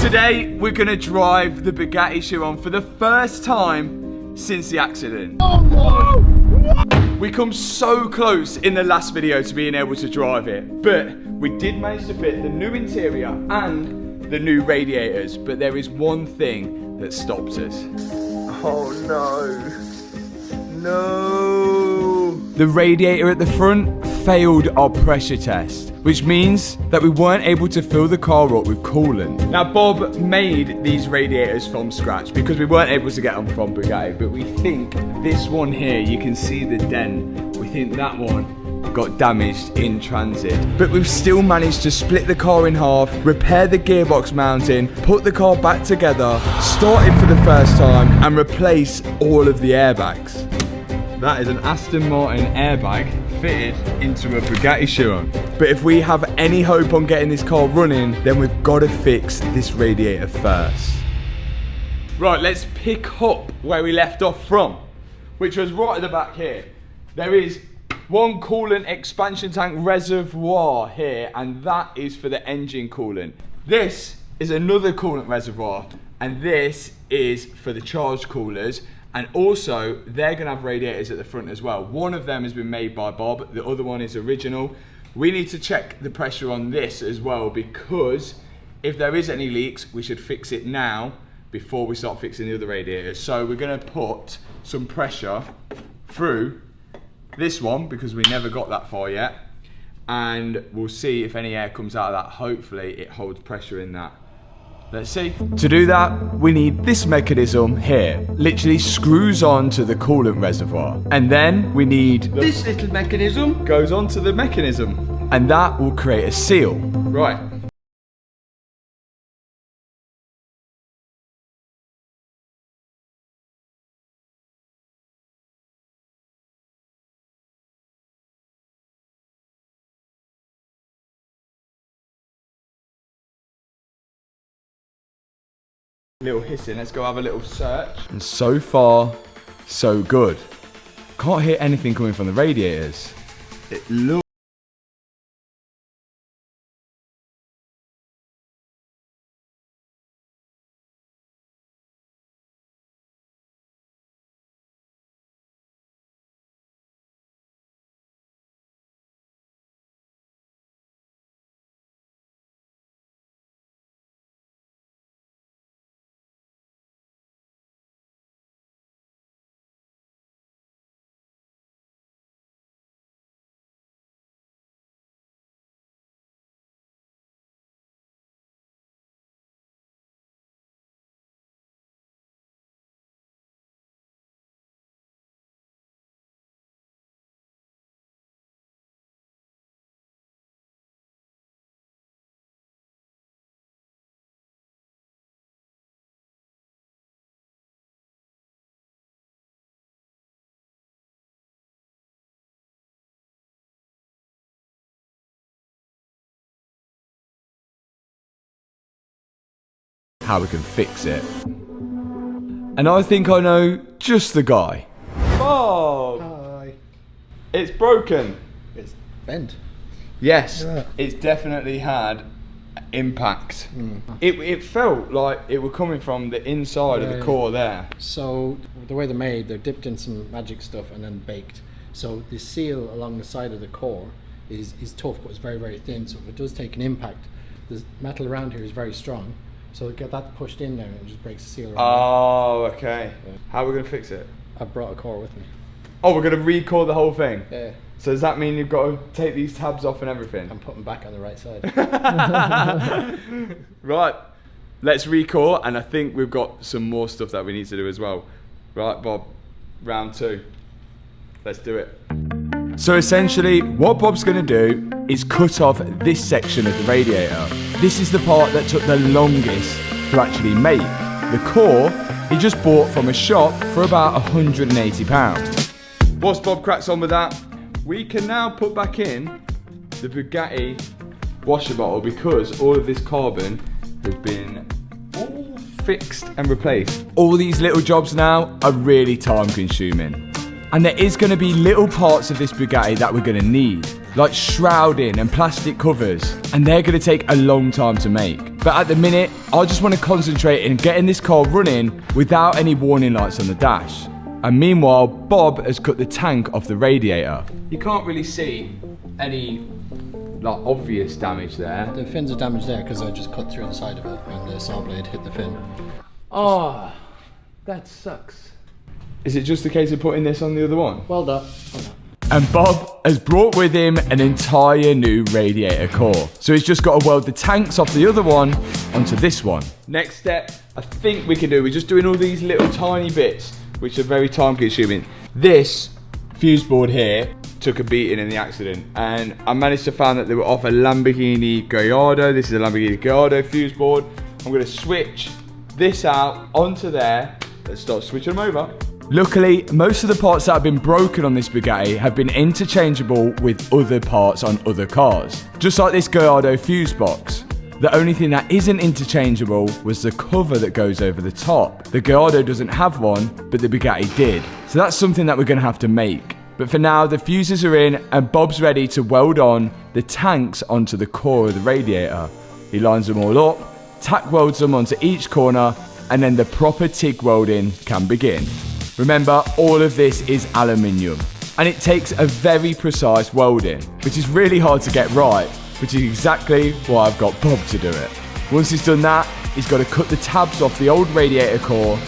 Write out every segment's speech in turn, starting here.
Today, we're gonna drive the Bugatti Chiron for the first time since the accident. We come so close in the last video to being able to drive it, but we did manage to fit the new interior and the new radiators, but there is one thing that stopped us. Oh no. No. The radiator at the front failed our pressure test, which means that we weren't able to fill the car up with coolant. Now, Bob made these radiators from scratch because we weren't able to get them from Bugatti, but we think this one here, you can see the dent, we think that one got damaged in transit. But we've still managed to split the car in half, repair the gearbox mounting, put the car back together, start it for the first time, and replace all of the airbags. That is an Aston Martin airbag fitted into a Bugatti Chiron. But if we have any hope on getting this car running, then we've got to fix this radiator first. Right, let's pick up where we left off from, which was right at the back here. There is one coolant expansion tank reservoir here, and that is for the engine coolant. This is another coolant reservoir, and this is for the charge coolers. And also, they're gonna have radiators at the front as well. One of them has been made by Bob, the other one is original. We need to check the pressure on this as well, because if there is any leaks, we should fix it now before we start fixing the other radiators. So we're gonna put some pressure through this one, because we never got that far yet. And we'll see if any air comes out of that. Hopefully it holds pressure in that. Let's see. To do that, we need this mechanism here. Literally screws on to the coolant reservoir. And then we need this little mechanism. Goes onto the mechanism. And that will create a seal. Right. Little hissing, let's go have a little search. And so far, so good. Can't hear anything coming from the radiators. It looks... how we can fix it. And I think I know just the guy. Bob! Hi. It's broken. It's bent. Yes, Yeah. it's definitely had impact. It felt like it were coming from the inside of the core there. So the way they're made, they're dipped in some magic stuff and then baked. So the seal along the side of the core is tough, but it's very, very thin. So if it does take an impact, the metal around here is very strong. So get that pushed in there and it just breaks the seal around. Oh, okay. Yeah. How are we going to fix it? I've brought a core with me. Oh, we're going to re-core the whole thing? Yeah. So does that mean you've got to take these tabs off and everything? And put them back on the right side. Right, let's re-core, and I think we've got some more stuff that we need to do as well. Right, Bob, round two. Let's do it. So essentially, what Bob's going to do is cut off this section of the radiator. This is the part that took the longest to actually make. The core he just bought from a shop for about £180. Whilst Bob cracks on with that, we can now put back in the Bugatti washer bottle, because all of this carbon has been all fixed and replaced. All these little jobs now are really time consuming. And there is going to be little parts of this Bugatti that we're going to need. like shrouding and plastic covers, and they're going to take a long time to make. But at the minute, I just want to concentrate in getting this car running without any warning lights on the dash. And meanwhile, Bob has cut the tank off the radiator. You can't really see any like obvious damage there. The fins are damaged there because I just cut through the side of it when the saw blade hit the fin. Oh, that sucks. Is it just a case of putting this on the other one? Well done. And Bob has brought with him an entire new radiator core. So he's just got to weld the tanks off the other one onto this one. Next step, I think we can do, we're just doing all these little tiny bits, which are very time consuming. This fuse board here took a beating in the accident, and I managed to find that they were off a Lamborghini Gallardo. This is a Lamborghini Gallardo fuse board. I'm gonna switch this out onto there. Let's start switching them over. Luckily, most of the parts that have been broken on this Bugatti have been interchangeable with other parts on other cars. Just like this Gallardo fuse box. The only thing that isn't interchangeable was the cover that goes over the top. The Gallardo doesn't have one, but the Bugatti did. So that's something that we're gonna have to make. But for now, the fuses are in and Bob's ready to weld on the tanks onto the core of the radiator. He lines them all up, tack welds them onto each corner, and then the proper TIG welding can begin. Remember, all of this is aluminium, and it takes a very precise welding, which is really hard to get right, which is exactly why I've got Bob to do it. Once he's done that, he's got to cut the tabs off the old radiator core,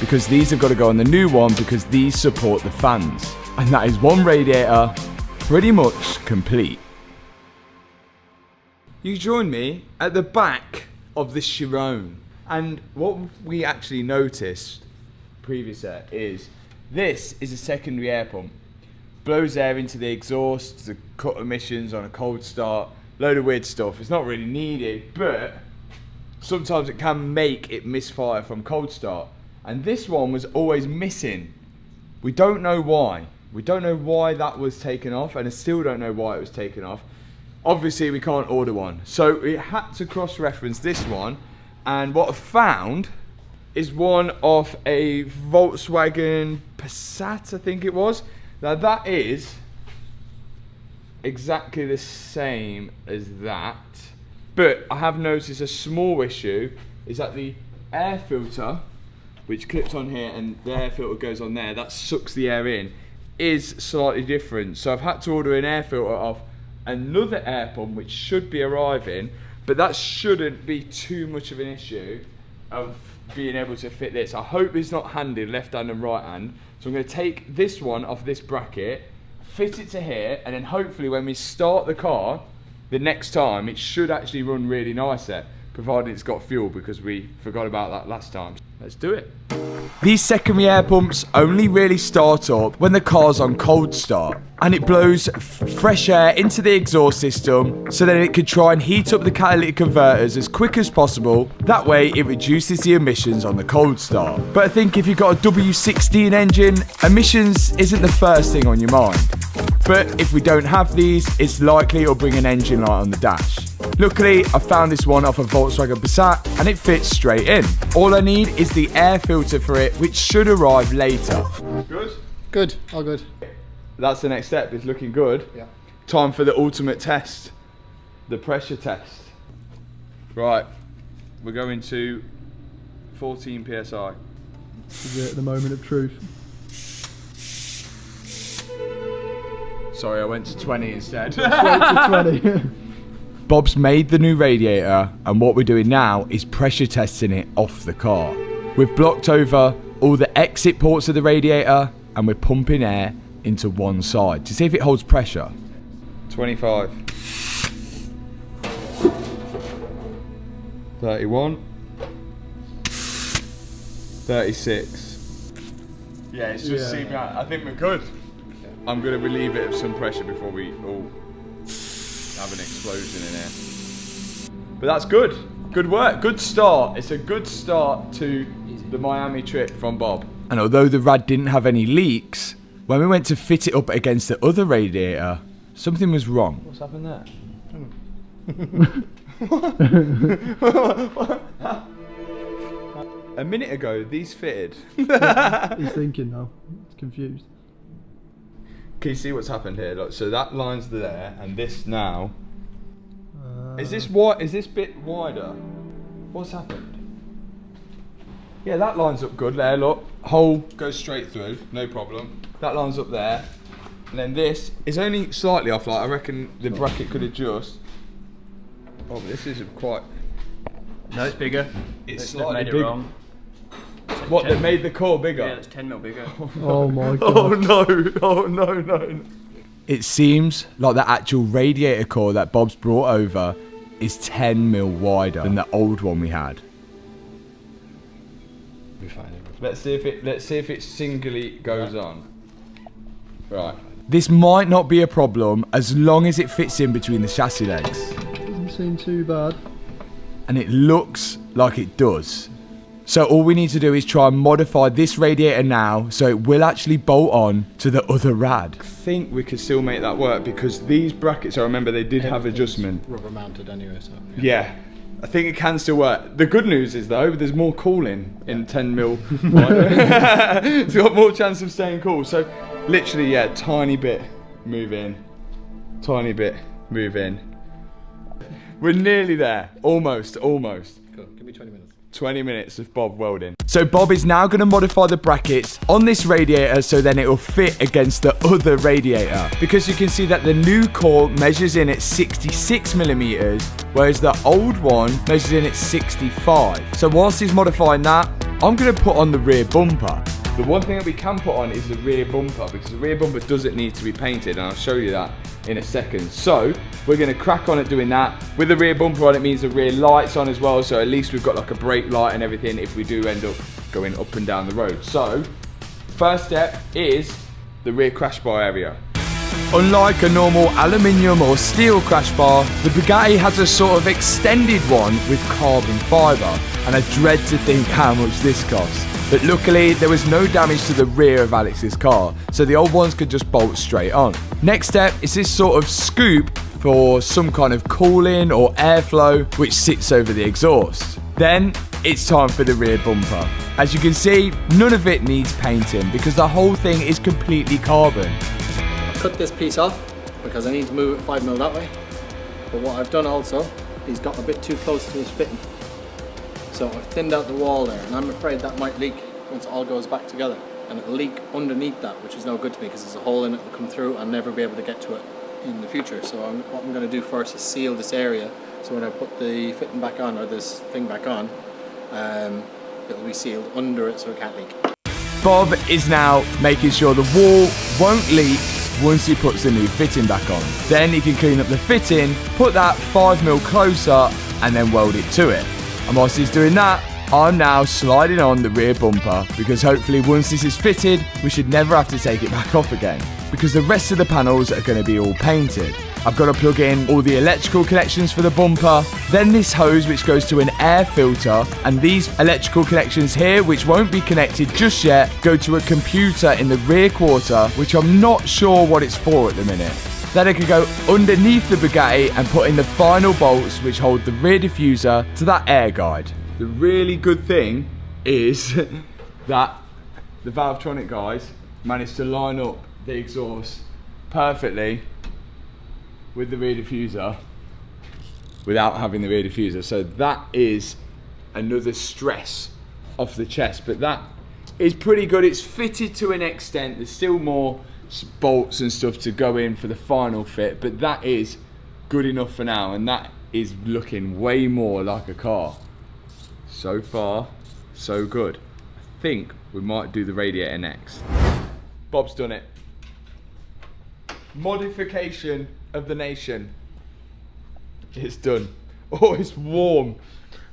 because these have got to go on the new one because these support the fans. And that is one radiator pretty much complete. You join me at the back of the Chiron. And what we actually noticed previously is this is a secondary air pump. Blows air into the exhaust to cut emissions on a cold start. Load of weird stuff. It's not really needed, but sometimes it can make it misfire from cold start. And this one was always missing. We don't know why. We don't know why that was taken off, and I still don't know why it was taken off. Obviously, we can't order one. So we had to cross-reference this one, and what I found is one of a Volkswagen Passat, I think it was. Now that is exactly the same as that, but I have noticed a small issue is that the air filter, which clips on here and the air filter goes on there, that sucks the air in, is slightly different. So I've had to order an air filter off another air pump which should be arriving, but that shouldn't be too much of an issue of being able to fit this. I hope it's not handed left hand and right hand. So I'm going to take this one off this bracket, fit it to here, and then hopefully when we start the car the next time it should actually run really nicely, provided it's got fuel, because we forgot about that last time. Let's do it. These secondary air pumps only really start up when the car's on cold start, and it blows fresh air into the exhaust system so that it can try and heat up the catalytic converters as quick as possible. That way it reduces the emissions on the cold start. But I think if you've got a W16 engine, emissions isn't the first thing on your mind. But if we don't have these, it's likely it'll bring an engine light on the dash. Luckily, I found this one off a Volkswagen Passat and it fits straight in. All I need is the air filter for it, which should arrive later. Good? Good, all good. That's the next step, it's looking good. Yeah. Time for the ultimate test, the pressure test. Right, we're going to 14 PSI. Is it the moment of truth? Sorry, I went to 20 instead. Straight to 20. Bob's made the new radiator, and what we're doing now is pressure testing it off the car. We've blocked over all the exit ports of the radiator, and we're pumping air into one side to see if it holds pressure. 25. 31. 36. Yeah, it's just seemed right. I think we're good. I'm going to relieve it of some pressure before we all have an explosion in here. But that's good. Good work. Good start. It's a good start to the Miami trip from Bob. And although the Rad didn't have any leaks, when we went to fit it up against the other radiator, something was wrong. What's happened there? A minute ago, these fitted. He's thinking now. He's confused. Can you see what's happened here? Look, so that line's there, and this now. Is this wide? Is this bit wider? What's happened? Yeah, that lines up good there. Look, hole goes straight through, no problem. That lines up there, and then this is only slightly off. Like I reckon the bracket could adjust. Oh, but this isn't quite. No, it's bigger. It's They've slightly made it big. wrong. What, they made the core bigger? Yeah, it's 10 mil bigger. Oh my god. Oh no, oh no. It seems like the actual radiator core that Bob's brought over is 10 mil wider than the old one we had. Be fine. Let's see if it singly goes on. Right. This might not be a problem as long as it fits in between the chassis legs. Doesn't seem too bad. And it looks like it does. So all we need to do is try and modify this radiator now so it will actually bolt on to the other rad. I think we could still make that work because these brackets, I remember they did have adjustment. Rubber mounted anyway, so. Yeah, I think it can still work. The good news is though, there's more cooling in 10 mil. It's got more chance of staying cool. So literally, yeah, tiny bit move in, tiny bit move in. We're nearly there, almost. Cool, give me 20 minutes. 20 minutes of Bob welding. So Bob is now going to modify the brackets on this radiator so then it will fit against the other radiator. Because you can see that the new core measures in at 66 millimeters, whereas the old one measures in at 65. So whilst he's modifying that, I'm going to put on the rear bumper. The one thing that we can put on is the rear bumper because the rear bumper doesn't need to be painted, and I'll show you that in a second. So we're going to crack on at doing that. With the rear bumper on, it means the rear lights on as well, so at least we've got like a brake light and everything if we do end up going up and down the road. So first step is the rear crash bar area. Unlike a normal aluminium or steel crash bar, the Bugatti has a sort of extended one with carbon fibre, and I dread to think how much this costs. But luckily, there was no damage to the rear of Alex's car, so the old ones could just bolt straight on. Next step is this sort of scoop for some kind of cooling or airflow, which sits over the exhaust. Then, it's time for the rear bumper. As you can see, none of it needs painting because the whole thing is completely carbon. Cut this piece off because I need to move it 5 mil that way. But what I've done also, he's got a bit too close to his fitting. So I've thinned out the wall there, and I'm afraid that might leak once it all goes back together. And it'll leak underneath that, which is no good to me because there's a hole in it that will come through and I'll never be able to get to it in the future. So what I'm going to do first is seal this area, so when I put the fitting back on, or this thing back on, it'll be sealed under it so it can't leak. Bob is now making sure the wall won't leak once he puts the new fitting back on. Then he can clean up the fitting, put that 5 mil closer and then weld it to it. And whilst he's doing that, I'm now sliding on the rear bumper because hopefully once this is fitted, we should never have to take it back off again because the rest of the panels are going to be all painted. I've got to plug in all the electrical connections for the bumper, then this hose which goes to an air filter, and these electrical connections here, which won't be connected just yet, go to a computer in the rear quarter, which I'm not sure what it's for at the minute. Then I can go underneath the Bugatti and put in the final bolts which hold the rear diffuser to that air guide. The really good thing is that the Valvetronic guys managed to line up the exhaust perfectly with the rear diffuser without having the rear diffuser. So that is another stress off the chest, but that is pretty good. It's fitted to an extent. There's still more bolts and stuff to go in for the final fit, but that is good enough for now, and that is looking way more like a car. So far, so good. I think we might do the radiator next. Bob's done it. Modification of the nation. It's done. Oh, it's warm.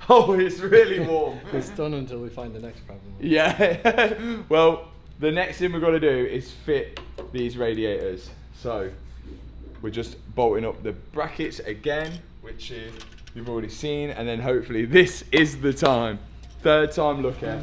Oh, it's really warm. It's done until we find the next problem. Yeah. Well, the next thing we're going to do is fit these radiators. So we're just bolting up the brackets again, which you've already seen, and then hopefully this is the time. Third time look at.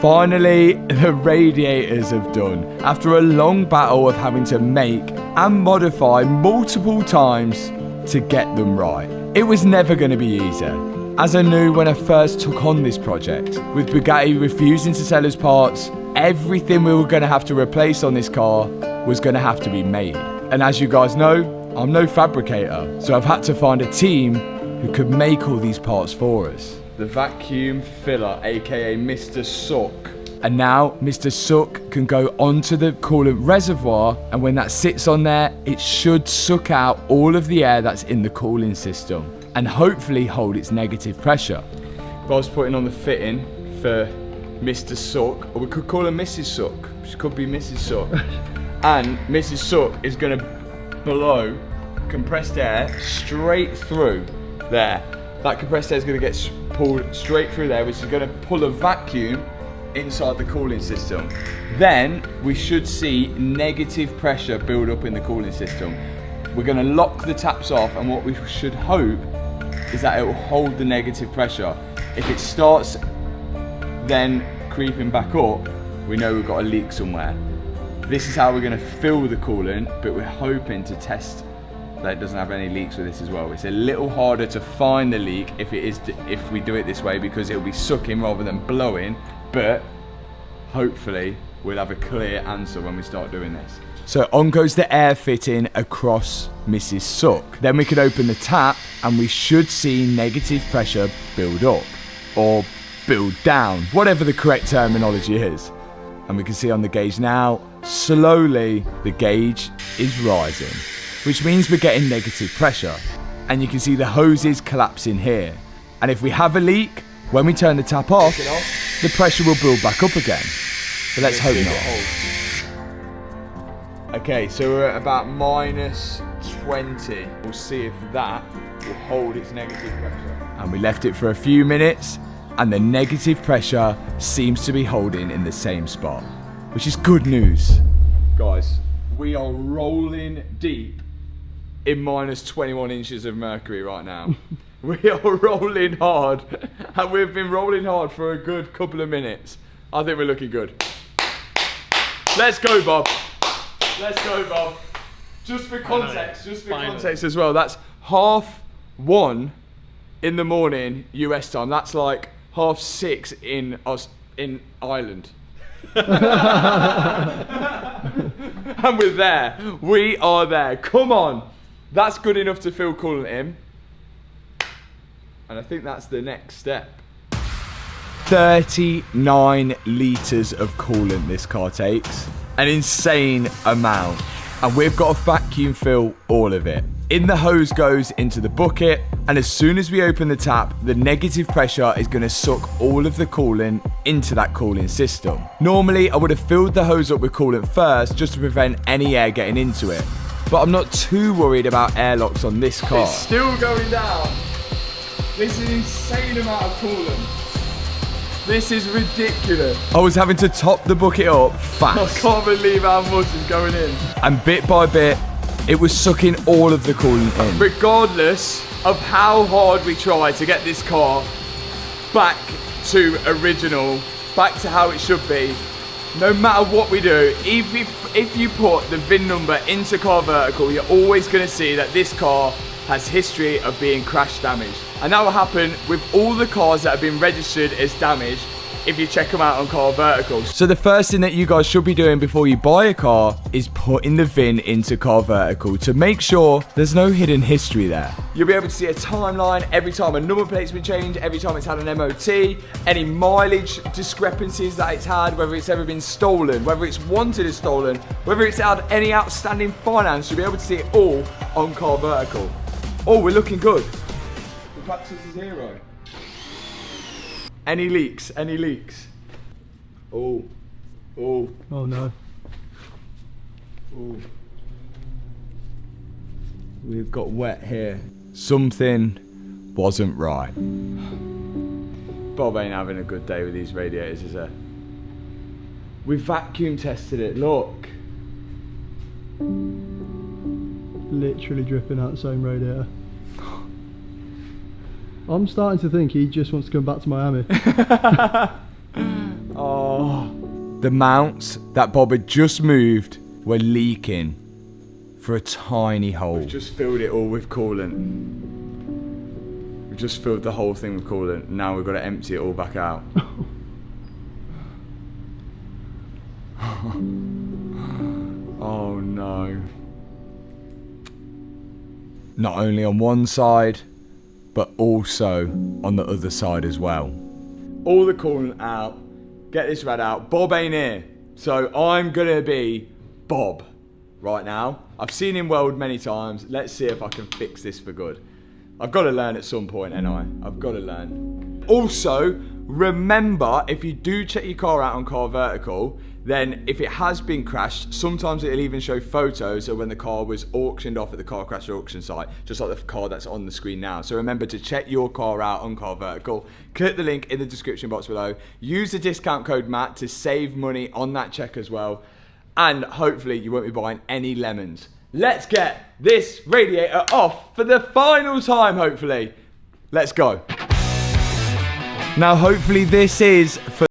Finally, the radiators have done. After a long battle of having to make and modify multiple times to get them right. It was never going to be easy, as I knew when I first took on this project. With Bugatti refusing to sell us parts, everything we were going to have to replace on this car was going to have to be made. And as you guys know, I'm no fabricator, so I've had to find a team who could make all these parts for us. The vacuum filler, aka Mr. Suck. And now Mr. Suck can go onto the coolant reservoir, and when that sits on there, it should suck out all of the air that's in the cooling system and hopefully hold its negative pressure. Bob's putting on the fitting for Mr. Suck, or we could call her Mrs. Suck. She could be Mrs. Suck. And Mrs. Suck is going to blow compressed air straight through there. That compressed air is going to get pulled straight through there, which is going to pull a vacuum inside the cooling system. Then we should see negative pressure build up in the cooling system. We're going to lock the taps off, and what we should hope is that it will hold the negative pressure. If it starts then creeping back up, we know we've got a leak somewhere. This is how we're going to fill the coolant, but we're hoping to test that it doesn't have any leaks with this as well. It's a little harder to find the leak if we do it this way, because it'll be sucking rather than blowing, but hopefully we'll have a clear answer when we start doing this. So on goes the air fitting across Mrs. Suck. Then we can open the tap and we should see negative pressure build up, or build down, whatever the correct terminology is. And we can see on the gauge now, slowly the gauge is rising, which means we're getting negative pressure. And you can see the hoses collapsing here. And if we have a leak, when we turn the tap off, the pressure will build back up again. But let's hope not. Okay, so we're at about -20. We'll see if that will hold its negative pressure. And we left it for a few minutes, and the negative pressure seems to be holding in the same spot, which is good news. Guys, we are rolling deep in -21 inches of mercury right now. We are rolling hard, and we've been rolling hard for a good couple of minutes. I think we're looking good. Let's go, Bob. Let's go, Bob. Just for context, as well, that's 1:30 in the morning US time. That's like 6:30 in Ireland. And we're there. We are there. Come on. That's good enough to fill coolant in. And I think that's the next step. 39 litres of coolant this car takes. An insane amount. And we've got to vacuum fill all of it. In the hose goes into the bucket, and as soon as we open the tap, the negative pressure is going to suck all of the coolant into that cooling system. Normally, I would have filled the hose up with coolant first just to prevent any air getting into it. But I'm not too worried about airlocks on this car. It's still going down. This is an insane amount of coolant. This is ridiculous. I was having to top the bucket up fast. I can't believe how much is going in. And bit by bit, it was sucking all of the coolant in. Regardless of how hard we try to get this car back to original, back to how it should be, no matter what we do, if you put the VIN number into car vertical, you're always going to see that this car has history of being crash damaged. And that will happen with all the cars that have been registered as damaged if you check them out on car vertical. So the first thing that you guys should be doing before you buy a car is putting the VIN into car vertical to make sure there's no hidden history there. You'll be able to see a timeline every time a number plate's been changed, every time it's had an MOT, any mileage discrepancies that it's had, whether it's ever been stolen, whether it's wanted as stolen, whether it's had any outstanding finance. You'll be able to see it all on car vertical. Oh, we're looking good. The practice is 0. Any leaks? Any leaks? Oh. Oh. Oh no. Oh. We've got wet here. Something wasn't right. Bob ain't having a good day with these radiators, is he? We vacuum tested it, look. Literally dripping out the same radiator. I'm starting to think he just wants to come back to Miami. Oh. The mounts that Bob had just moved were leaking for a tiny hole. We've just filled it all with coolant. We've just filled the whole thing with coolant. Now we've got to empty it all back out. Oh no. Not only on one side, but also on the other side as well. All the coolant out, get this rad out. Bob ain't here, so I'm gonna be Bob right now. I've seen him weld many times. Let's see if I can fix this for good. I've got to learn at some point, ain't I? I've got to learn. Also, remember, if you do check your car out on Car Vertical, then if it has been crashed, sometimes it'll even show photos of when the car was auctioned off at the car crash auction site, just like the car that's on the screen now. So remember to check your car out on Car Vertical. Click the link in the description box below. Use the discount code Matt to save money on that check as well. And hopefully you won't be buying any lemons. Let's get this radiator off for the final time, hopefully. Let's go. Now, hopefully this is for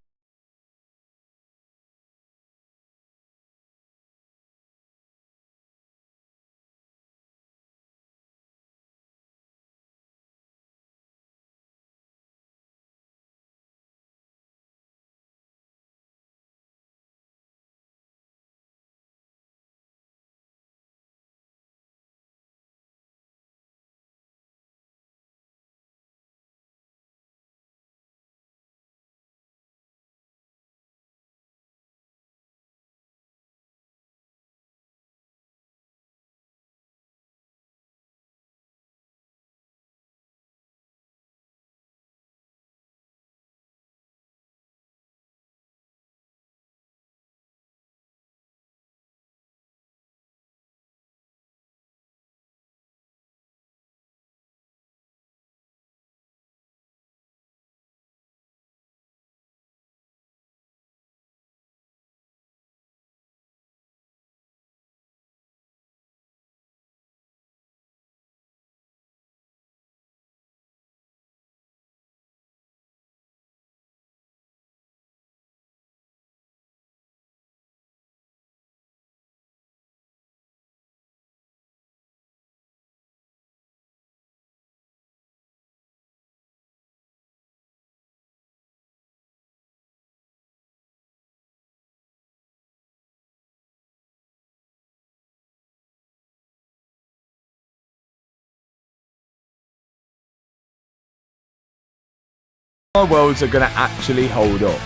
our welds are gonna actually hold up.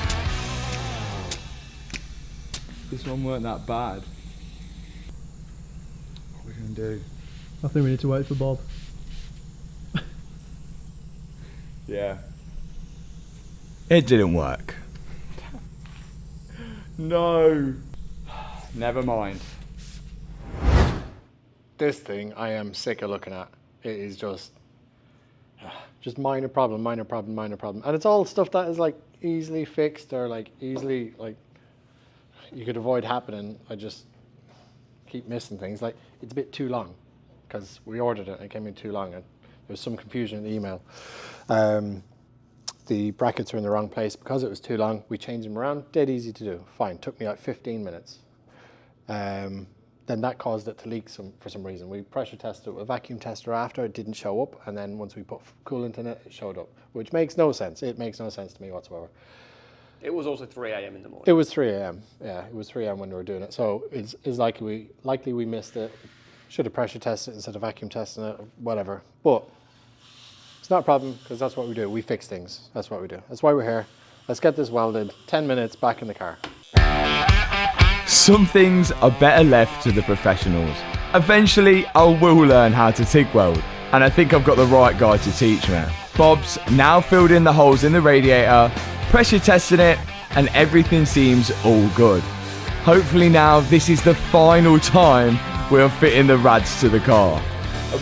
This one weren't that bad. What are we gonna do? I think we need to wait for Bob. Yeah. It didn't work. No. Never mind. This thing I am sick of looking at. It is just minor problem, minor problem, minor problem. And it's all stuff that is like easily fixed or like easily like you could avoid happening. I just keep missing things. Like it's a bit too long because we ordered it and it came in too long and there was some confusion in the email. The brackets are in the wrong place because it was too long. We changed them around, dead easy to do. Fine, took me like 15 minutes. Then that caused it to leak for some reason. We pressure tested it with a vacuum tester after, it didn't show up, and then once we put coolant in it, it showed up, which makes no sense. It makes no sense to me whatsoever. It was also 3 a.m. in the morning. It was 3 a.m. Yeah, it was 3 a.m. when we were doing it. So it's likely we missed it. Should have pressure tested it instead of vacuum testing it, whatever. But it's not a problem because that's what we do. We fix things. That's what we do. That's why we're here. Let's get this welded. 10 minutes back in the car. Some things are better left to the professionals. Eventually, I will learn how to TIG weld, and I think I've got the right guy to teach me. Bob's now filled in the holes in the radiator, pressure testing it, and everything seems all good. Hopefully now, this is the final time we're fitting the rads to the car.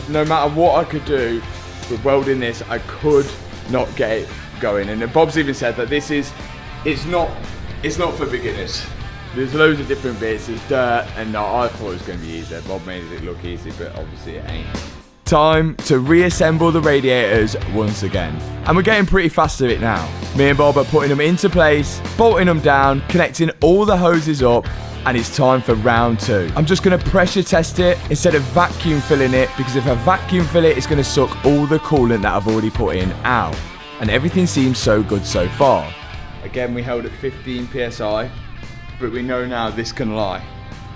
No matter what I could do with welding this, I could not get it going. And Bob's even said that it's not for beginners. There's loads of different bits, there's dirt, and I thought it was going to be easier. Bob made it look easy, but obviously it ain't. Time to reassemble the radiators once again. And we're getting pretty fast at it now. Me and Bob are putting them into place, bolting them down, connecting all the hoses up, and it's time for round 2. I'm just going to pressure test it instead of vacuum filling it, because if I vacuum fill it, it's going to suck all the coolant that I've already put in out. And everything seems so good so far. Again, we held at 15 PSI. But we know now this can lie.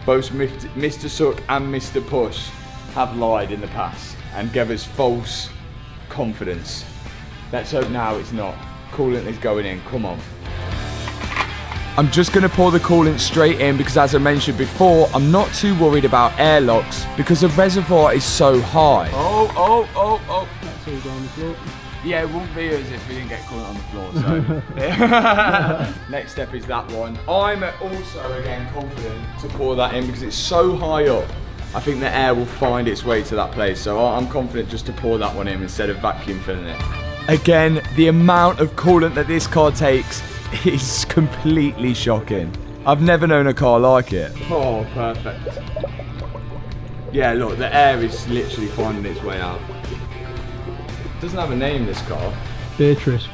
both Mr. Suck and Mr. Push have lied in the past and gave us false confidence. Let's hope now it's not. Coolant is going in, come on. I'm just going to pour the coolant straight in because, as I mentioned before, I'm not too worried about airlocks because the reservoir is so high. Oh. That's all down the floor. Yeah, it wouldn't be as if we didn't get coolant on the floor, so. Next step is that one. I'm also, again, confident to pour that in because it's so high up. I think the air will find its way to that place, so I'm confident just to pour that one in instead of vacuum filling it. Again, the amount of coolant that this car takes is completely shocking. I've never known a car like it. Oh, perfect. Yeah, look, the air is literally finding its way out. It doesn't have a name, this car. Beatrice.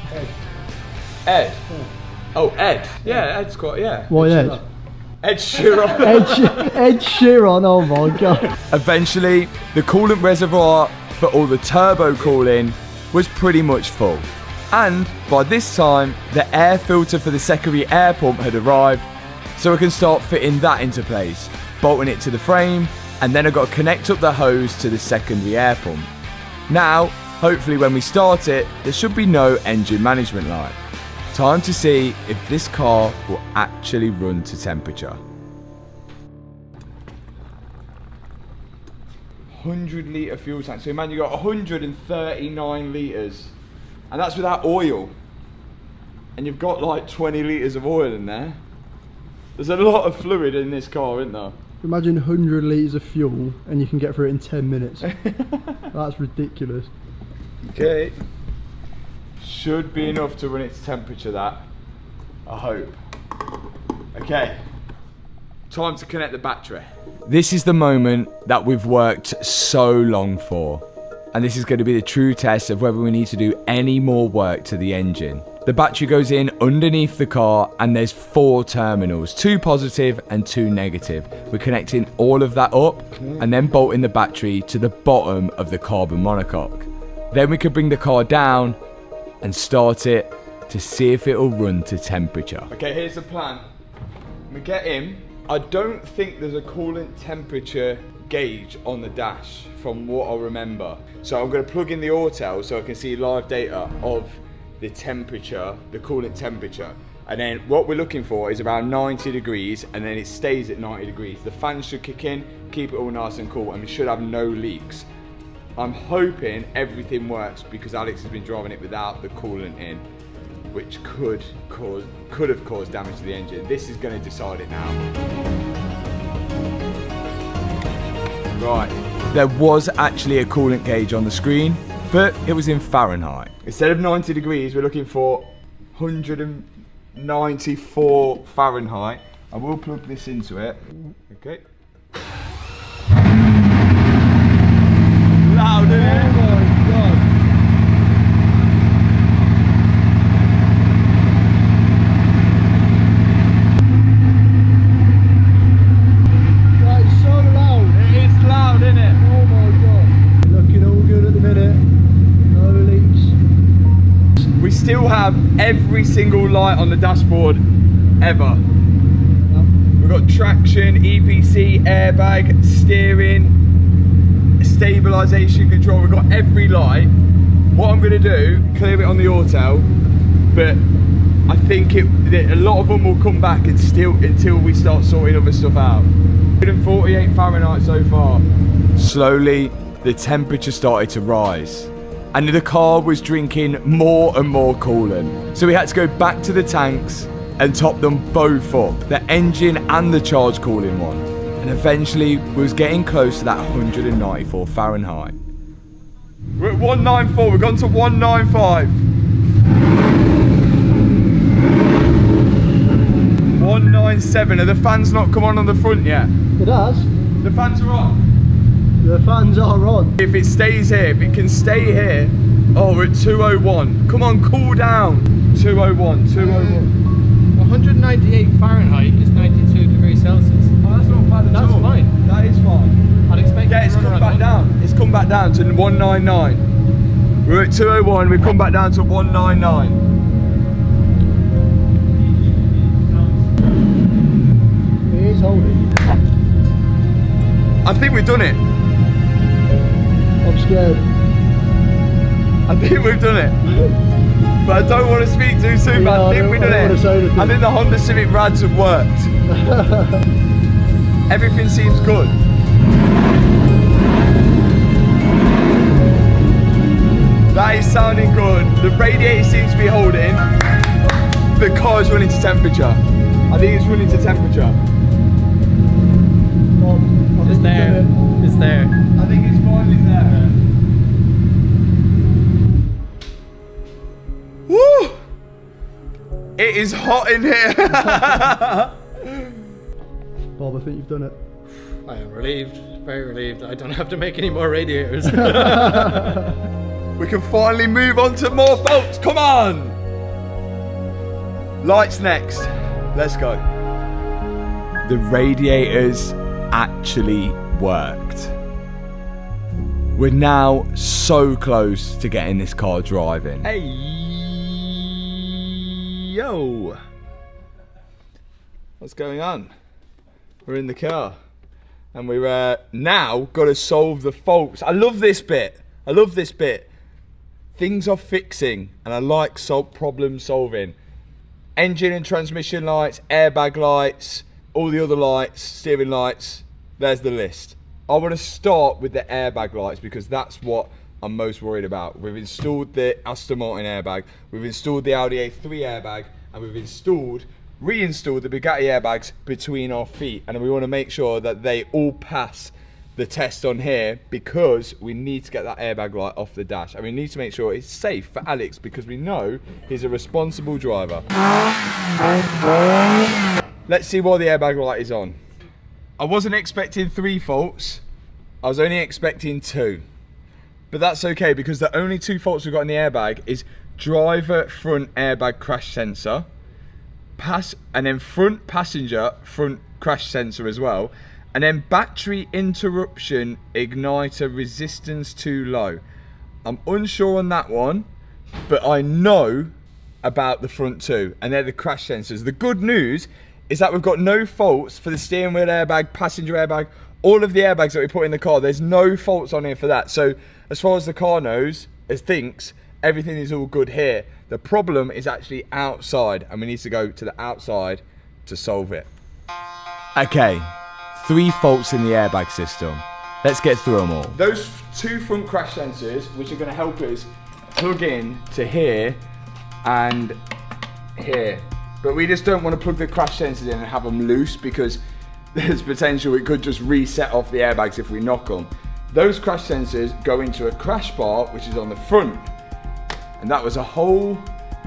Ed? Oh, Ed. Yeah, Ed's quite, yeah. Why Ed? Ed Chiron. Ed Chiron, oh my god. Eventually, the coolant reservoir for all the turbo cooling was pretty much full. And by this time, the air filter for the secondary air pump had arrived, so I can start fitting that into place, bolting it to the frame, and then I've got to connect up the hose to the secondary air pump. Now, hopefully when we start it, there should be no engine management light. Time to see if this car will actually run to temperature. 100 litre fuel tank, so imagine you've got 139 litres. And that's without oil. And you've got like 20 litres of oil in there. There's a lot of fluid in this car, isn't there? Imagine 100 litres of fuel and you can get through it in 10 minutes. That's ridiculous. Okay. Should be enough to run it to temperature, that. I hope. Okay. Time to connect the battery. This is the moment that we've worked so long for. And this is going to be the true test of whether we need to do any more work to the engine. The battery goes in underneath the car and there's 4 terminals, 2 positive and 2 negative. We're connecting all of that up and then bolting the battery to the bottom of the carbon monocoque. Then we can bring the car down and start it to see if it'll run to temperature. Okay, here's the plan. We get in. I don't think there's a coolant temperature gauge on the dash from what I remember. So I'm going to plug in the auto so I can see live data of the temperature, the coolant temperature. And then what we're looking for is around 90 degrees and then it stays at 90 degrees. The fans should kick in, keep it all nice and cool, and we should have no leaks. I'm hoping everything works because Alex has been driving it without the coolant in, which could have caused damage to the engine. This is going to decide it now. Right, there was actually a coolant gauge on the screen, but it was in Fahrenheit. Instead of 90 degrees, we're looking for 194 Fahrenheit. I will plug this into it. Okay. Loud, isn't it? Oh my god. That is so loud. It is loud, isn't it? Oh my god. Looking all good at the minute. No leaks. We still have every single light on the dashboard ever. We've got traction, EPC, airbag, steering, stabilisation control. We've got every light. What I'm going to do, clear it on the auto, but I think a lot of them will come back and until we start sorting other stuff out. 148 Fahrenheit so far. Slowly, the temperature started to rise. And the car was drinking more and more coolant. So we had to go back to the tanks and top them both up, the engine and the charge cooling one. And eventually we was getting close to that 194 Fahrenheit. We're at 194, we've gone to 195. 197, are the fans not come on the front yet? It has. The fans are on. The fans are on. If it stays here, if it can stay here, oh, we're at 201. Come on, cool down. 201, 201. 198 Fahrenheit is 92 degrees Celsius. Oh, that's not bad at all. That's fine. That is fine. I'd expect Yeah, it's come back down. It's come back down to 199. We're at 201, we've come back down to 199. It is holding. I think we've done it. I'm scared. I think we've done it. But I don't want to speak too soon, but I think we've done it. I think the Honda Civic Rads have worked. Everything seems good. That is sounding good. The radiator seems to be holding. The car is running to temperature. I think it's running to temperature. It's there. It's there. I think it's finally there. Woo! It is hot in here. Bob, I think you've done it. I am relieved, very relieved. I don't have to make any more radiators. We can finally move on to more faults. Come on! Lights next. Let's go. The radiators actually worked. We're now so close to getting this car driving. Hey, yo. What's going on? We're in the car. And we've now got to solve the faults. I love this bit. I love this bit. Things are fixing, and I like problem solving. Engine and transmission lights, airbag lights, all the other lights, steering lights. There's the list. I want to start with the airbag lights because that's what I'm most worried about. We've installed the Aston Martin airbag, we've installed the Audi A3 airbag, and we've reinstalled the Bugatti airbags between our feet, and we want to make sure that they all pass the test on here because we need to get that airbag light off the dash, and we need to make sure it's safe for Alex because we know he's a responsible driver. Let's see why the airbag light is on. I wasn't expecting 3 faults, I was only expecting 2. But that's okay because the only 2 faults we've got in the airbag is driver front airbag crash sensor, and then front passenger front crash sensor as well, and then battery interruption igniter resistance too low. I'm unsure on that one, but I know about the front 2, and they're the crash sensors. The good news is that we've got no faults for the steering wheel airbag, passenger airbag, all of the airbags that we put in the car. There's no faults on here for that. So as far as the car knows, it thinks everything is all good here. The problem is actually outside, and we need to go to the outside to solve it. Okay, 3 faults in the airbag system. Let's get through them all. Those 2 front crash sensors, which are going to help us plug in to here and here. But we just don't want to plug the crash sensors in and have them loose because there's potential it could just reset off the airbags if we knock them. Those crash sensors go into a crash bar, which is on the front. And that was a whole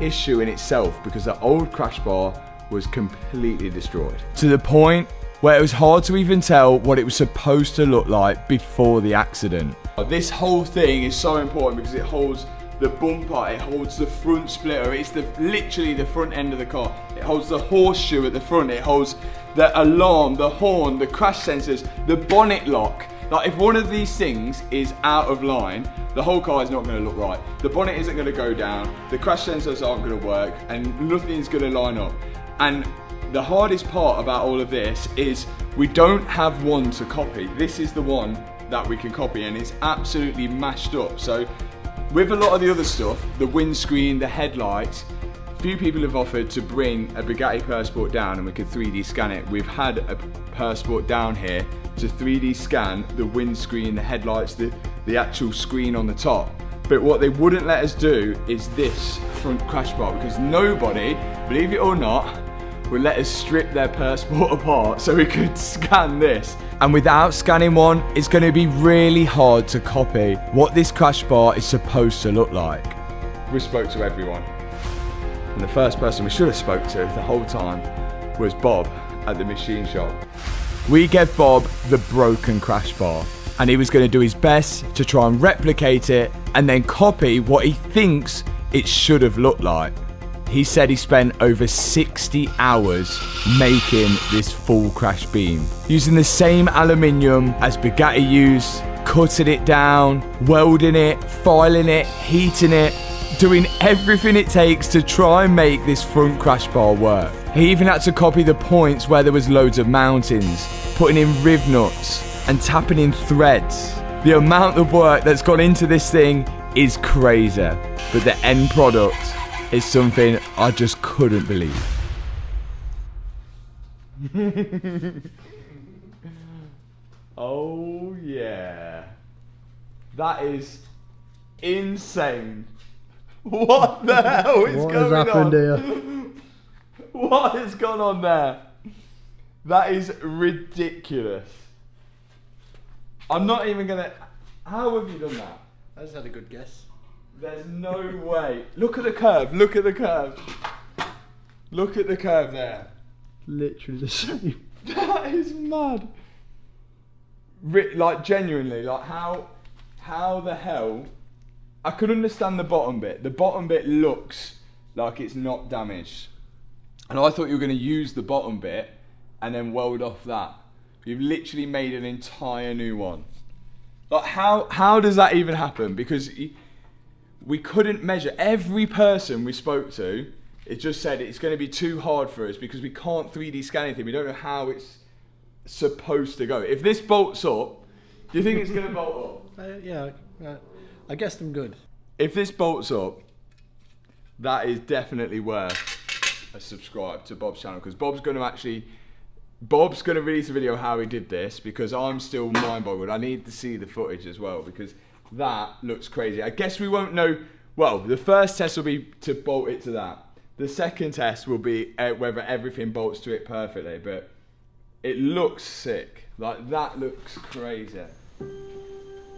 issue in itself because the old crash bar was completely destroyed. To the point where it was hard to even tell what it was supposed to look like before the accident. This whole thing is so important because it holds the bumper, it holds the front splitter, it's literally the front end of the car. It holds the horseshoe at the front, it holds the alarm, the horn, the crash sensors, the bonnet lock. Like if one of these things is out of line, the whole car is not going to look right. The bonnet isn't going to go down, the crash sensors aren't going to work, and nothing's going to line up. And the hardest part about all of this is we don't have one to copy. This is the one that we can copy, and it's absolutely mashed up. So with a lot of the other stuff, the windscreen, the headlights, few people have offered to bring a Bugatti Persport down and we could 3D scan it. We've had a Persport down here to 3D scan the windscreen, the headlights, the actual screen on the top. But what they wouldn't let us do is this front crash bar because nobody, believe it or not, would let us strip their Persport apart so we could scan this. And without scanning one, it's going to be really hard to copy what this crash bar is supposed to look like. We spoke to everyone. And the first person we should have spoke to the whole time was Bob at the machine shop. We gave Bob the broken crash bar and he was going to do his best to try and replicate it and then copy what he thinks it should have looked like. He said he spent over 60 hours making this full crash beam, using the same aluminium as Bugatti used, cutting it down, welding it, filing it, heating it, doing everything it takes to try and make this front crash bar work. He even had to copy the points where there was loads of mountains, putting in riv nuts and tapping in threads. The amount of work that's gone into this thing is crazy, but the end product is something I just couldn't believe. Oh yeah, that is insane. What the hell is What has going happened on? here? What has gone on there? That is ridiculous. I'm not even gonna. How have you done that? I just had a good guess. There's no way. Look at the curve. Look at the curve. Look at the curve there. Literally the same. That is mad. Like genuinely, like how the hell? I could understand the bottom bit. The bottom bit looks like it's not damaged, and I thought you were going to use the bottom bit and then weld off that. You've literally made an entire new one. Like how does that even happen? Because we couldn't measure. Every person we spoke to, it just said it's going to be too hard for us because we can't 3D scan anything. We don't know how it's supposed to go. If this bolts up, do you think it's going to bolt up? I guessed them good. If this bolts up, that is definitely worth a subscribe to Bob's channel, because Bob's going to release a video how he did this, because I'm still mind boggled. I need to see the footage as well, because that looks crazy. I guess we won't know. Well, the first test will be to bolt it to that. The second test will be whether everything bolts to it perfectly, but it looks sick. Like, that looks crazy.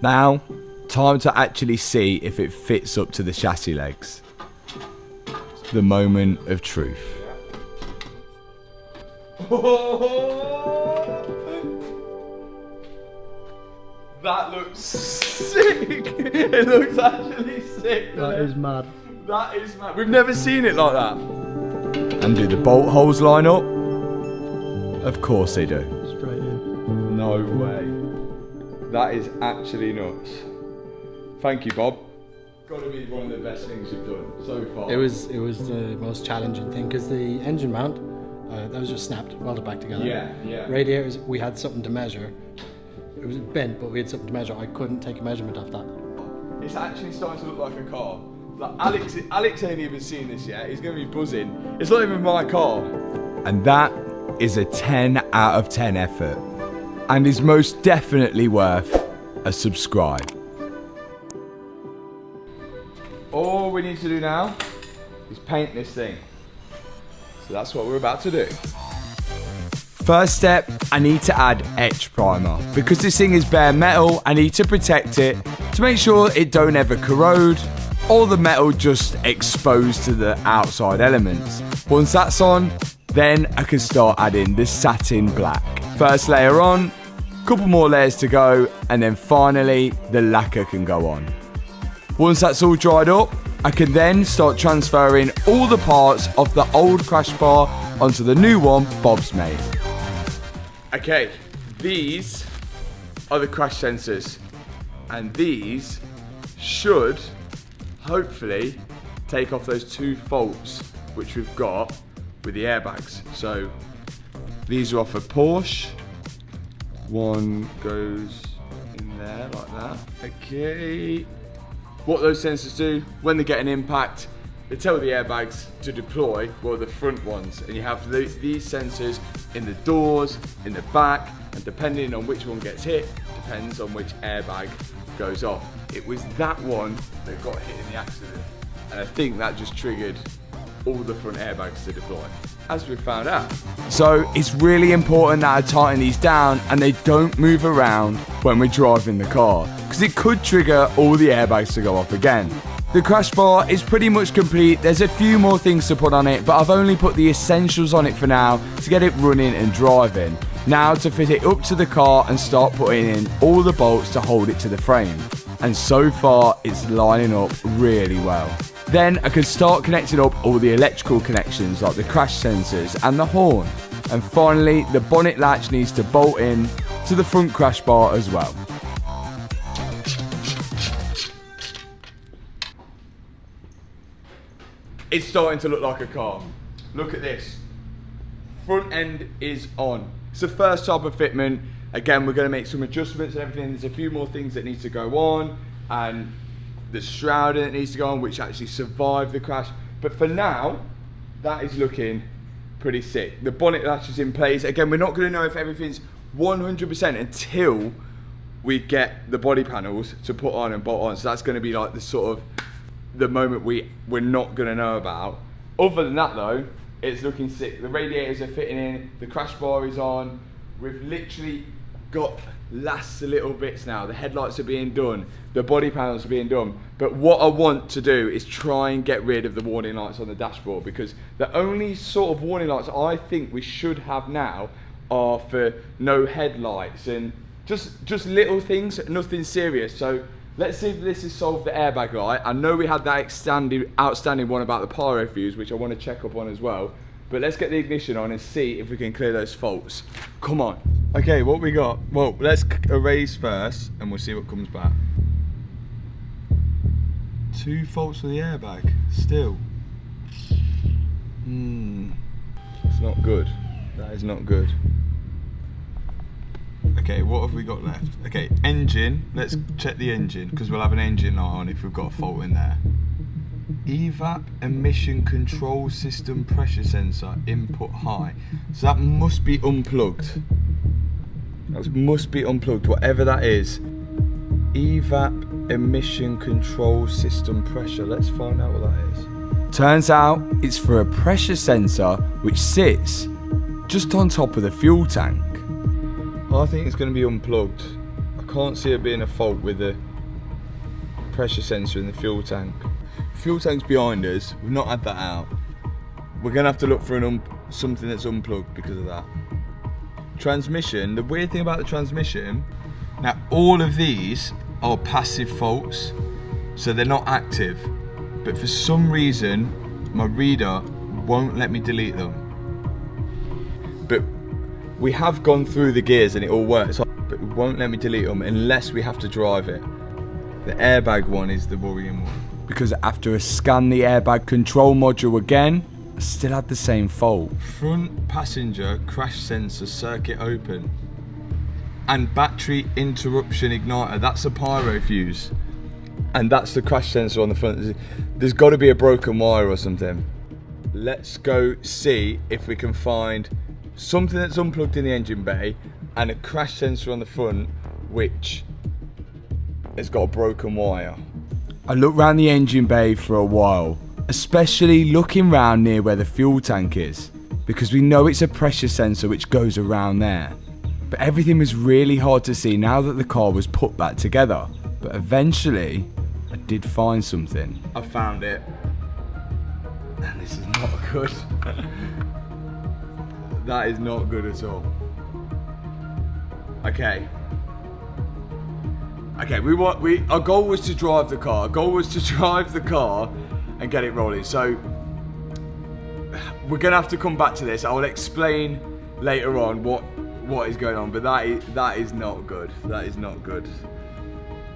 Now, time to actually see if it fits up to the chassis legs. The moment of truth. That looks sick. It looks actually sick. That is mad. That is mad. We've never seen it like that. And do the bolt holes line up? Of course they do. Straight in. No way. That is actually nuts. Thank you, Bob. Got to be one of the best things you've done so far. It was the most challenging thing, because the engine mount, that was just snapped, welded back together. Yeah. Radiators, we had something to measure. It was bent, but we had something to measure. I couldn't take a measurement off that. It's actually starting to look like a car. Like Alex ain't even seen this yet. He's going to be buzzing. It's not even my car. And that is a 10 out of 10 effort, and is most definitely worth a subscribe. All we need to do now is paint this thing. So that's what we're about to do. First step, I need to add etch primer. Because this thing is bare metal, I need to protect it to make sure it don't ever corrode, or the metal just exposed to the outside elements. Once that's on, then I can start adding the satin black. First layer on, couple more layers to go, and then finally the lacquer can go on. Once that's all dried up, I can then start transferring all the parts of the old crash bar onto the new one Bob's made. Okay, these are the crash sensors, and these should hopefully take off those two faults which we've got with the airbags. So these are off a Porsche. One goes in there like that. Okay. What those sensors do, when they get an impact, they tell the airbags to deploy, well, the front ones, and you have these sensors in the doors, in the back, and depending on which one gets hit, depends on which airbag goes off. It was that one that got hit in the accident, and I think that just triggered all the front airbags to deploy, as we found out. So it's really important that I tighten these down and they don't move around when we're driving the car, because it could trigger all the airbags to go off again. The crash bar is pretty much complete. There's a few more things to put on it, but I've only put the essentials on it for now to get it running and driving. Now to fit it up to the car and start putting in all the bolts to hold it to the frame. And so far it's lining up really well. Then I can start connecting up all the electrical connections like the crash sensors and the horn. And finally, the bonnet latch needs to bolt in to the front crash bar as well. It's starting to look like a car. Look at this. Front end is on. It's the first type of fitment Again, we're going to make some adjustments and everything. There's a few more things that need to go on, and the shrouding that needs to go on, which actually survived the crash. But for now, that is looking pretty sick. The bonnet latch is in place. Again, we're not going to know if everything's 100% until we get the body panels to put on and bolt on. So that's going to be like the sort of the moment we're not going to know about. Other than that though, it's looking sick. The radiators are fitting in, the crash bar is on. We've literally got last little bits now. The headlights are being done, the body panels are being done. But what I want to do is try and get rid of the warning lights on the dashboard, because the only sort of warning lights I think we should have now are for no headlights and just little things, nothing serious. So let's see if this has solved the airbag light. I know we had that outstanding one about the pyro fuse, which I want to check up on as well. But let's get the ignition on and see if we can clear those faults. Come on. Okay, what we got? Well, let's erase first and we'll see what comes back. 2 faults for the airbag, still. It's not good. That is not good. Okay, what have we got left? Okay, engine. Let's check the engine, because we'll have an engine light on if we've got a fault in there. EVAP emission control system pressure sensor input high. So that must be unplugged. That must be unplugged, whatever that is. EVAP emission control system pressure. Let's find out what that is. Turns out it's for a pressure sensor which sits just on top of the fuel tank. I think it's going to be unplugged. I can't see it being a fault with the pressure sensor in the fuel tank. Fuel tank's behind us, we've not had that out. We're going to have to look for something that's unplugged because of that. Transmission, the weird thing about the transmission, now all of these are passive faults, so they're not active. But for some reason, my reader won't let me delete them. But we have gone through the gears and it all works, but it won't let me delete them unless we have to drive it. The airbag one is the worrying one. Because after I scanned the airbag control module again, I still had the same fault. Front passenger crash sensor circuit open. And battery interruption igniter, that's a pyro fuse. And that's the crash sensor on the front. There's got to be a broken wire or something. Let's go see if we can find something that's unplugged in the engine bay and a crash sensor on the front which has got a broken wire. I looked around the engine bay for a while, especially looking round near where the fuel tank is, because we know it's a pressure sensor which goes around there. But everything was really hard to see now that the car was put back together. But eventually, I did find something. I found it. And this is not good. That is not good at all. Okay. Okay, our goal was to drive the car. Our goal was to drive the car and get it rolling. So we're gonna have to come back to this. I will explain later on what is going on, but that is not good. That is not good.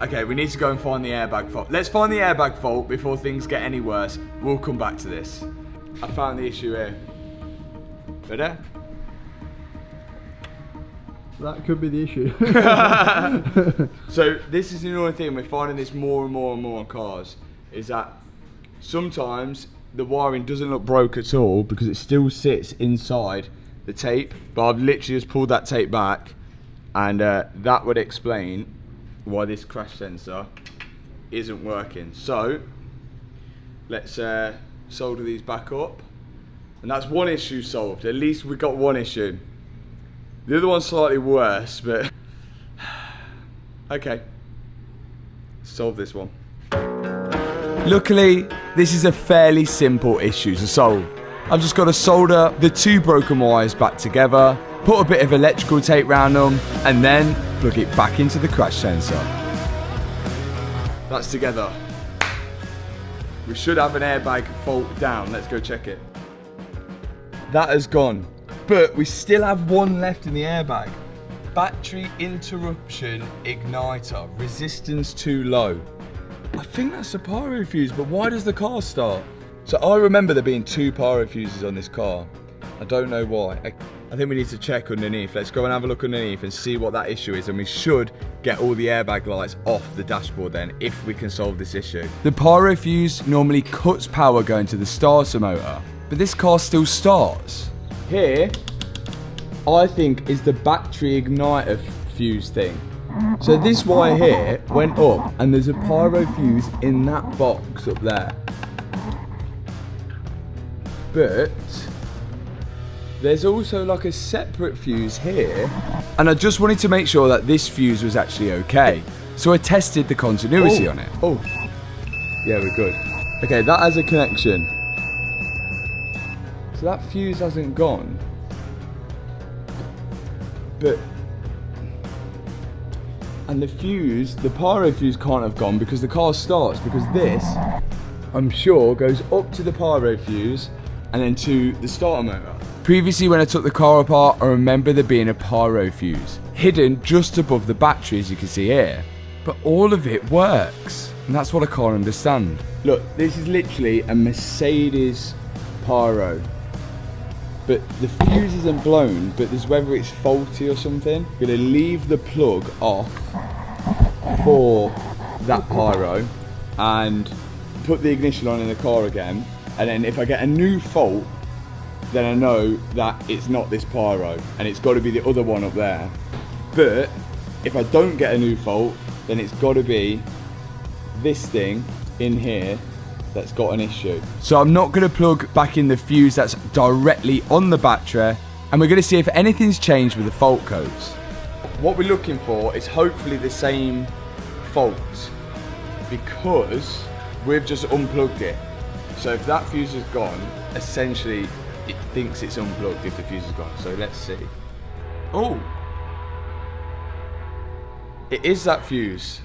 Okay, we need to go and find the airbag fault. Let's find the airbag fault before things get any worse. We'll come back to this. I found the issue here. Ready? That could be the issue. So this is the annoying thing, we're finding this more and more and more on cars, is that sometimes the wiring doesn't look broke at all because it still sits inside the tape, but I've literally just pulled that tape back, and that would explain why this crash sensor isn't working. So let's solder these back up, and that's one issue solved. At least we got one issue. The other one's slightly worse, but okay. Solve this one. Luckily, this is a fairly simple issue to solve. I've just got to solder the 2 broken wires back together, put a bit of electrical tape around them, and then plug it back into the crash sensor. That's together. We should have an airbag fault down. Let's go check it. That has gone. But we still have one left in the airbag. Battery interruption igniter, resistance too low. I think that's a pyro fuse, but why does the car start? So I remember there being 2 pyro fuses on this car. I don't know why. I think we need to check underneath. Let's go and have a look underneath and see what that issue is, and we should get all the airbag lights off the dashboard then, if we can solve this issue. The pyro fuse normally cuts power going to the starter motor, but this car still starts. Here, I think, is the battery igniter fuse thing. So this wire here went up, and there's a pyro fuse in that box up there. But there's also like a separate fuse here, and I just wanted to make sure that this fuse was actually okay. So I tested the continuity on it. Oh, yeah, we're good. Okay, that has a connection. So that fuse hasn't gone. But, and the fuse, the pyro fuse can't have gone because the car starts, because this, I'm sure, goes up to the pyro fuse and then to the starter motor. Previously, when I took the car apart, I remember there being a pyro fuse hidden just above the battery, as you can see here. But all of it works, and that's what I can't understand. Look, this is literally a Mercedes pyro, but the fuse isn't blown, but there's whether it's faulty or something. I'm gonna leave the plug off for that pyro and put the ignition on in the car again, and then if I get a new fault, then I know that it's not this pyro and it's got to be the other one up there. But if I don't get a new fault, then it's got to be this thing in here that's got an issue. So I'm not going to plug back in the fuse that's directly on the battery, and we're going to see if anything's changed with the fault codes. What we're looking for is hopefully the same fault, because we've just unplugged it. So if that fuse is gone, essentially it thinks it's unplugged if the fuse is gone. So let's see. Oh, it is that fuse,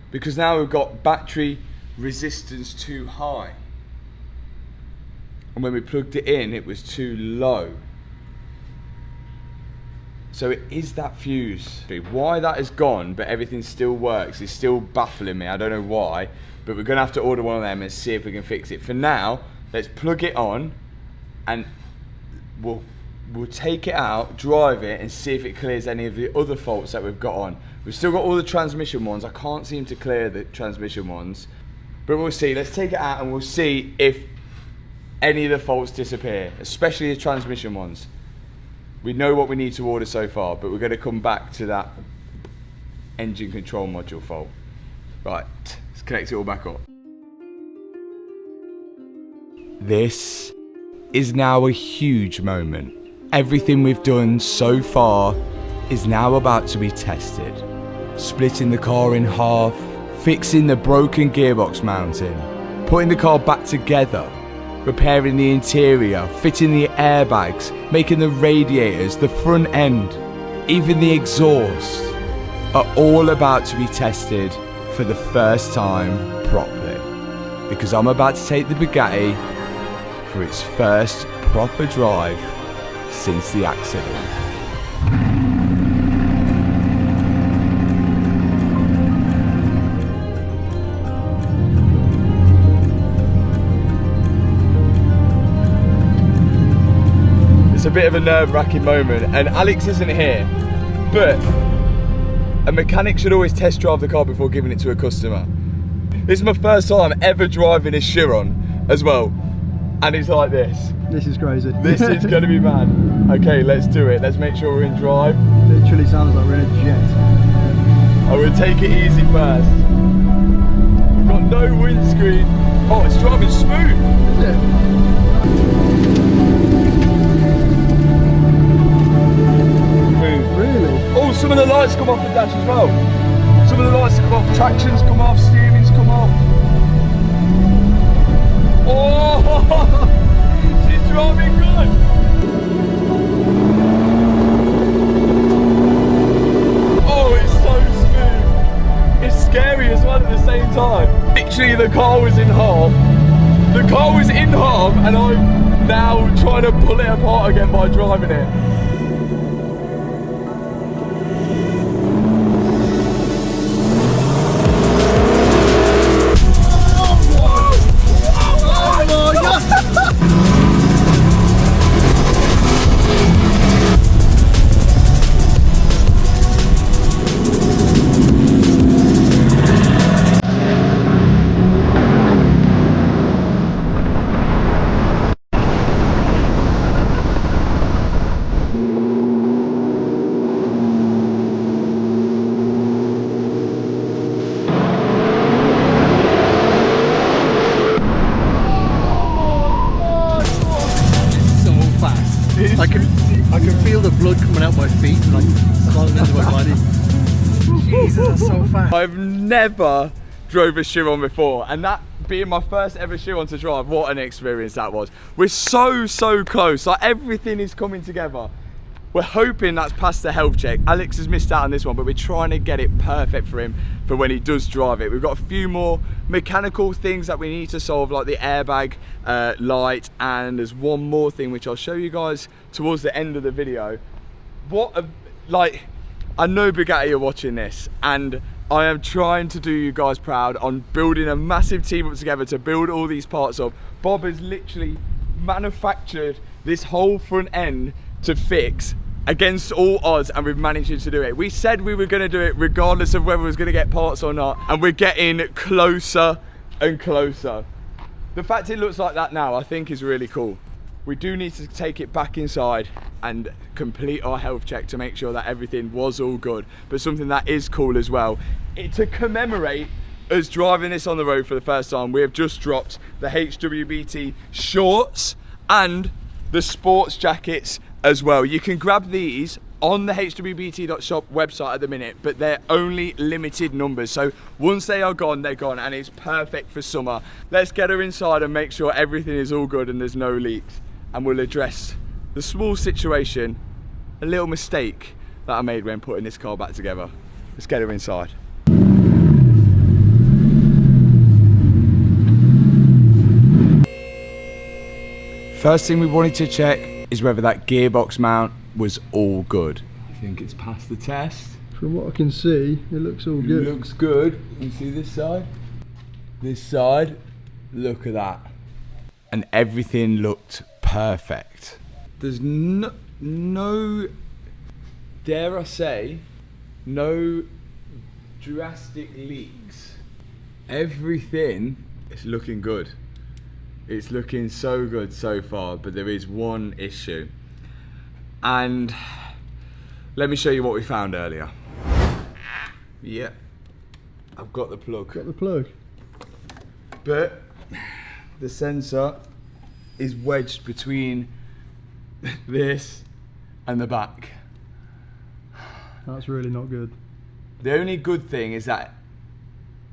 because now we've got battery resistance too high, and when we plugged it in it was too low. So it is that fuse. Why that is gone but everything still works is still baffling me. I don't know why, but we're gonna have to order one of them and see if we can fix it. For now, let's plug it on and we'll take it out, drive it, and see if it clears any of the other faults that we've got on. We've still got all the transmission ones. I can't seem to clear the transmission ones, but we'll see. Let's take it out and we'll see if any of the faults disappear, especially the transmission ones. We know what we need to order so far, but we're going to come back to that engine control module fault. Right, let's connect it all back up. This is now a huge moment. Everything we've done so far is now about to be tested. Splitting the car in half, fixing the broken gearbox mounting, putting the car back together, repairing the interior, fitting the airbags, making the radiators, the front end, even the exhaust, are all about to be tested for the first time properly. Because I'm about to take the Bugatti for its first proper drive since the accident. It's a bit of a nerve-wracking moment, and Alex isn't here, but a mechanic should always test drive the car before giving it to a customer. This is my first time ever driving a Chiron as well, and it's like this. This is crazy. This is going to be mad. Okay, let's do it. Let's make sure we're in drive. Literally sounds like we're in a jet. I will take it easy first. We've got no windscreen. Oh, it's driving smooth. Is it? Really? Oh, some of the lights come off the dash as well. Some of the lights come off, traction's come off, steering's come off. Oh, she's driving good. Oh, it's so smooth. It's scary as well at the same time. Literally, the car was in half. The car was in half, and I'm now trying to pull it apart again by driving it. I can feel the blood coming out my feet and like falling into my body. Jesus, that's so fast. I've never drove a Chiron before, and that being my first ever Chiron to drive, what an experience that was. We're so close, like everything is coming together. We're hoping that's past the health check. Alex has missed out on this one, but we're trying to get it perfect for him for when he does drive it. We've got a few more mechanical things that we need to solve, like the airbag light, and there's one more thing which I'll show you guys towards the end of the video. I know Bugatti are watching this, and I am trying to do you guys proud on building a massive team up together to build all these parts up. Bob has literally manufactured this whole front end to fix against all odds, and we've managed to do it. We said we were going to do it regardless of whether we was going to get parts or not, and we're getting closer and closer. The fact it looks like that now, I think, is really cool. We do need to take it back inside and complete our health check to make sure that everything was all good. But something that is cool as well, to commemorate us driving this on the road for the first time, we have just dropped the HWBT shorts and the sports jackets as well. You can grab these on the hwbt.shop website at the minute, but they're only limited numbers, so once they are gone, they're gone, and it's perfect for summer. Let's get her inside and make sure everything is all good and there's no leaks, and we'll address the small situation, a little mistake that I made when putting this car back together. Let's get her inside. First thing we wanted to check is whether that gearbox mount was all good. I think it's passed the test. From what I can see, it looks all good. It looks good. You see this side? This side, look at that. And everything looked perfect. There's no, dare I say, no drastic leaks. Everything is looking good. It's looking so good so far, but there is one issue. And let me show you what we found earlier. Yeah, I've got the plug. Got the plug. But the sensor is wedged between this and the back. That's really not good. The only good thing is that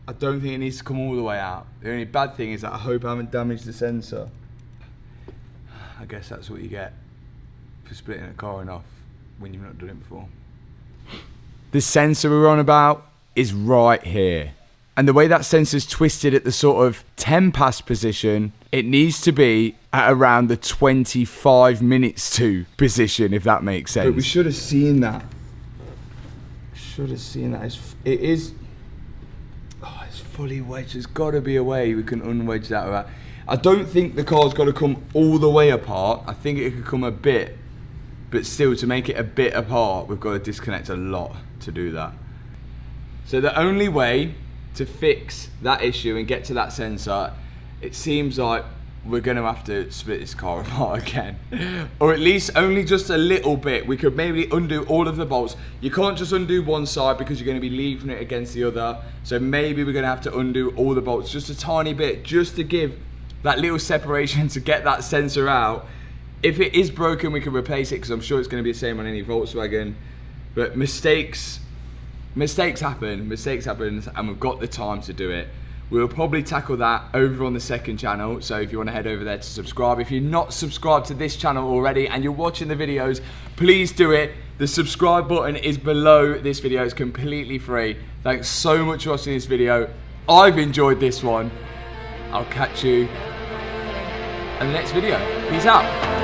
I don't think it needs to come all the way out. The only bad thing is that I hope I haven't damaged the sensor. I guess that's what you get for splitting a car in half when you've not done it before. The sensor we're on about is right here. And the way that sensor's twisted at the sort of 10 pass position, it needs to be at around the 25 minutes to position, if that makes sense. But we should have seen that. Should have seen that. It is. Oh, it's fully wedged. There's got to be a way we can unwedge that. I don't think the car's got to come all the way apart. I think it could come a bit, but still, to make it a bit apart, we've got to disconnect a lot to do that. So the only way to fix that issue and get to that sensor, it seems like we're going to have to split this car apart again, or at least only just a little bit. We could maybe undo all of the bolts. You can't just undo one side because you're going to be leaving it against the other, so maybe we're going to have to undo all the bolts just a tiny bit, just to give that little separation to get that sensor out. If it is broken, we can replace it, because I'm sure it's going to be the same on any Volkswagen. But mistakes happen, and we've got the time to do it. We'll probably tackle that over on the second channel, so if you want to head over there to subscribe. If you're not subscribed to this channel already and you're watching the videos, please do it. The subscribe button is below this video. It's completely free. Thanks so much for watching this video. I've enjoyed this one. I'll catch you in the next video. Peace out.